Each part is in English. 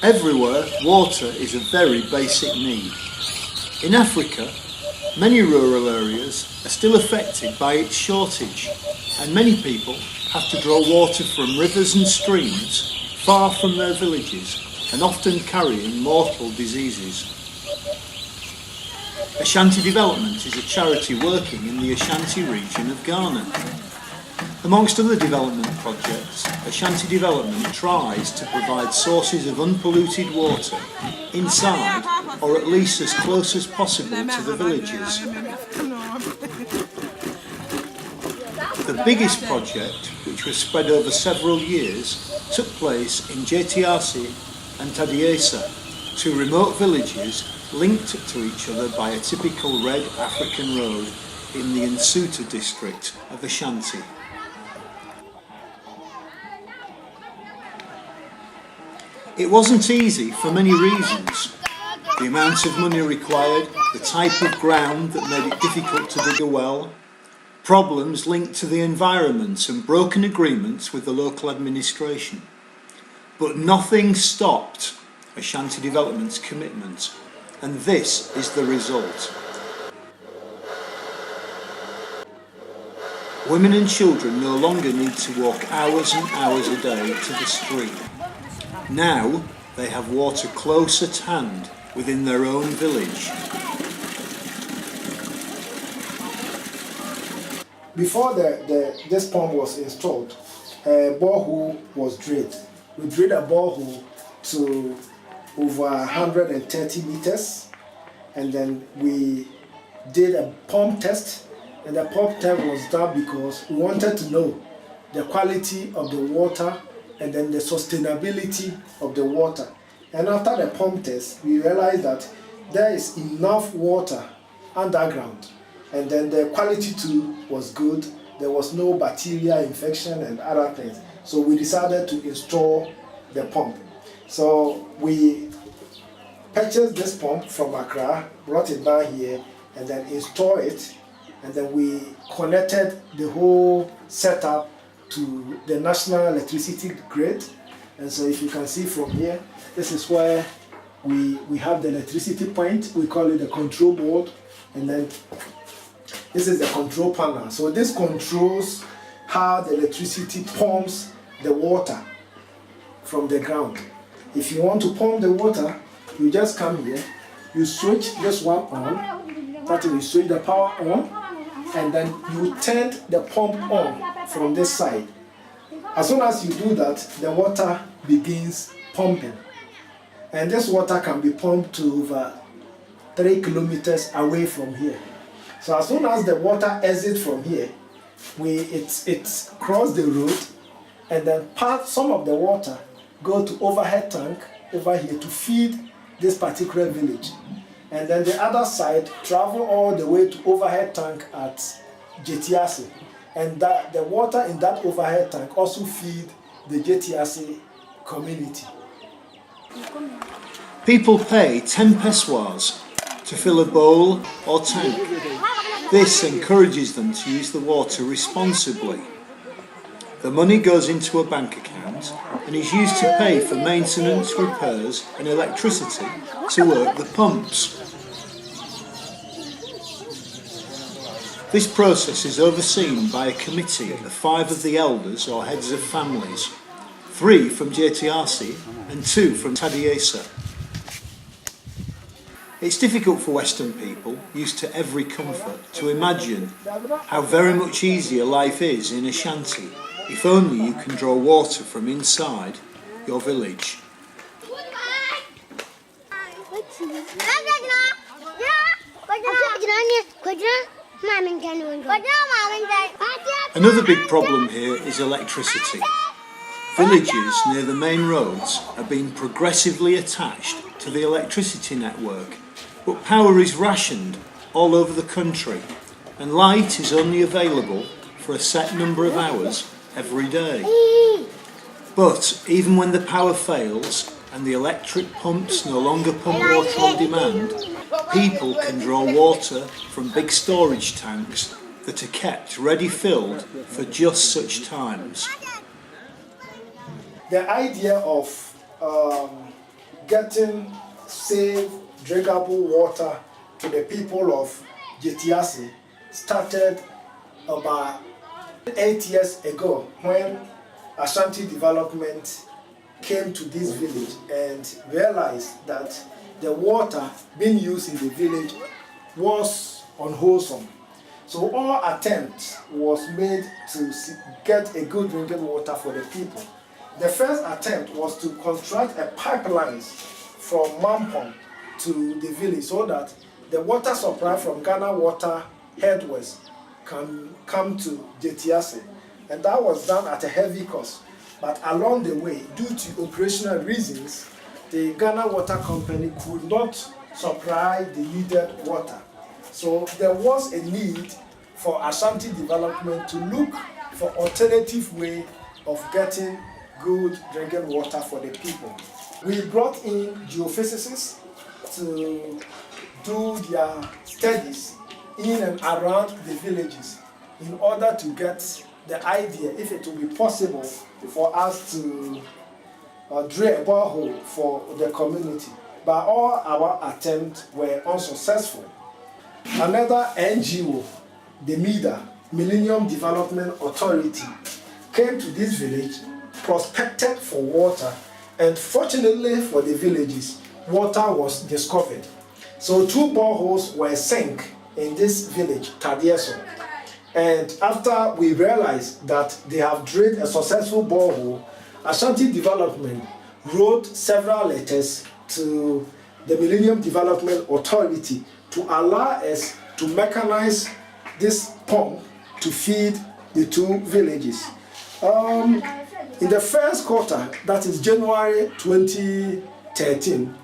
Everywhere, water is a very basic need. In Africa, many rural areas are still affected by its shortage, and many people have to draw water from rivers and streams far from their villages and often carrying mortal diseases. Ashanti Development is a charity working in the Ashanti region of Ghana. Amongst other development projects, Ashanti Development tries to provide sources of unpolluted water inside or at least as close as possible to the villages. The biggest project, which was spread over several years, took place in JTRC and Tadiesa, two remote villages linked to each other by a typical red African road in the Nsuta district of Ashanti. It wasn't easy for many reasons. The amount of money required, the type of ground that made it difficult to dig a well, problems linked to the environment and broken agreements with the local administration. But nothing stopped Ashanti Development's commitment, and this is the result. Women and children no longer need to walk hours and hours a day to the stream. Now they have water close at hand within their own village. Before this pump was installed, a borehole was drilled. We drilled a borehole to over 130 meters, and then we did a pump test, and the pump test was done because we wanted to know the quality of the water and then the sustainability of the water. And after the pump test, we realized that there is enough water underground, and then the quality too was good. There was no bacteria infection and other things. So we decided to install the pump. So we purchased this pump from Accra, brought it down here, and then installed it, and then we connected the whole setup to the national electricity grid. And so if you can see from here, this is where we have the electricity point. We call it the control board, and then this is the control panel. So this controls how the electricity pumps the water from the ground. If you want to pump the water, you just come here, you switch this one on, that will switch the power on, and then you turn the pump on from this side. As soon as you do that, the water begins pumping. And this water can be pumped to over 3 kilometers away from here. So as soon as the water exits from here, it cross the road, and then some of the water go to overhead tank over here to feed this particular village. And then the other side travel all the way to overhead tank at JTRC. And that the water in that overhead tank also feed the JTRC community. People pay 10 pesewas to fill a bowl or tank. This encourages them to use the water responsibly. The money goes into a bank account and is used to pay for maintenance, repairs and electricity to work the pumps. This process is overseen by a committee of 5 of the elders or heads of families, 3 from JTRC and 2 from Tadiesa. It's difficult for Western people, used to every comfort, to imagine how very much easier life is in Ashanti if only you can draw water from inside your village. Another big problem here is electricity. Villages near the main roads are being progressively attached to the electricity network, but power is rationed all over the country, and light is only available for a set number of hours every day. But even when the power fails and the electric pumps no longer pump water on demand, people can draw water from big storage tanks that are kept ready filled for just such times. The idea of getting safe, drinkable water to the people of JTRC started about 8 years ago when Ashanti Development came to this village and realized that the water being used in the village was unwholesome. So all attempts was made to get a good drinking water for the people. The first attempt was to construct a pipeline from Mampong to the village so that the water supply from Ghana Water headwards can come to JTRC. And that was done at a heavy cost. But along the way, due to operational reasons, the Ghana Water Company could not supply the needed water. So there was a need for Ashanti Development to look for alternative way of getting good drinking water for the people. We brought in geophysicists to do their studies in and around the villages in order to get the idea if it will be possible for us to drill a borehole for the community. But all our attempts were unsuccessful. Another NGO, the MIDA, Millennium Development Authority, came to this village, prospected for water, and fortunately for the villages, water was discovered. So 2 boreholes were sunk in this village, Tadieso. And after we realized that they have drilled a successful borehole, Ashanti Development wrote several letters to the Millennium Development Authority to allow us to mechanize this pump to feed the 2 villages. In the first quarter, that is January 2013,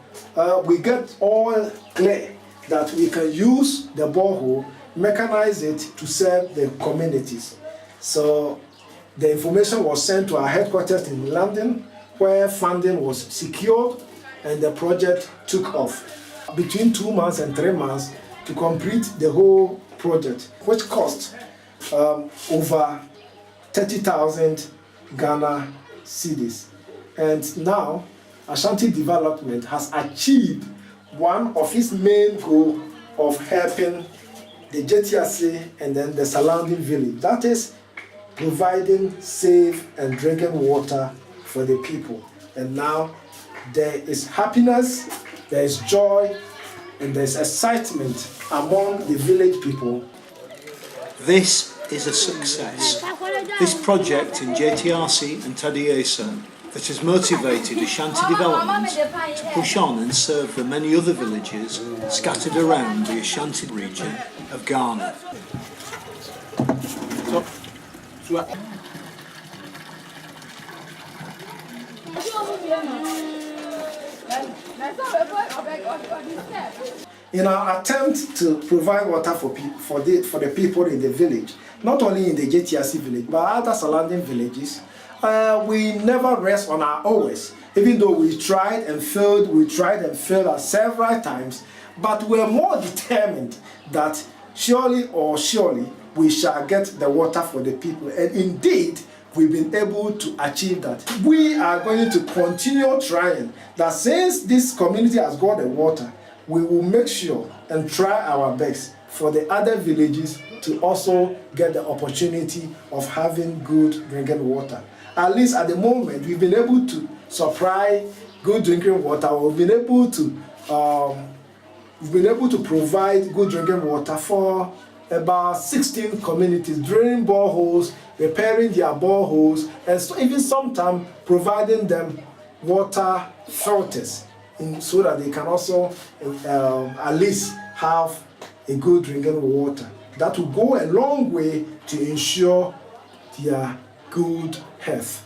we get all clear that we can use the borehole, mechanize it to serve the communities. So the information was sent to our headquarters in London, where funding was secured and the project took off. Between 2 months and 3 months to complete the whole project, which cost over 30,000 Ghana cedis. And now Ashanti Development has achieved one of its main goals of helping the JTRC and then the surrounding village. That is providing safe and drinking water for the people. And now there is happiness, there is joy, and there is excitement among the village people. This is a success. This project in JTRC and Tadieso that has motivated Ashanti Development to push on and serve the many other villages scattered around the Ashanti region of Ghana. In our attempt to provide water for the people in the village, not only in the JTRC village, but other surrounding villages, we never rest on our always. Even though we tried and failed several times, but we're more determined that surely we shall get the water for the people. And indeed, we've been able to achieve that. We are going to continue trying that since this community has got the water, we will make sure and try our best for the other villages to also get the opportunity of having good drinking water. At least at the moment, we've been able to supply good drinking water. We've been able to provide good drinking water for about 16 communities, drilling boreholes, repairing their boreholes, and so even sometimes providing them water filters so that they can also at least have a good drinking water. That will go a long way to ensure their good health.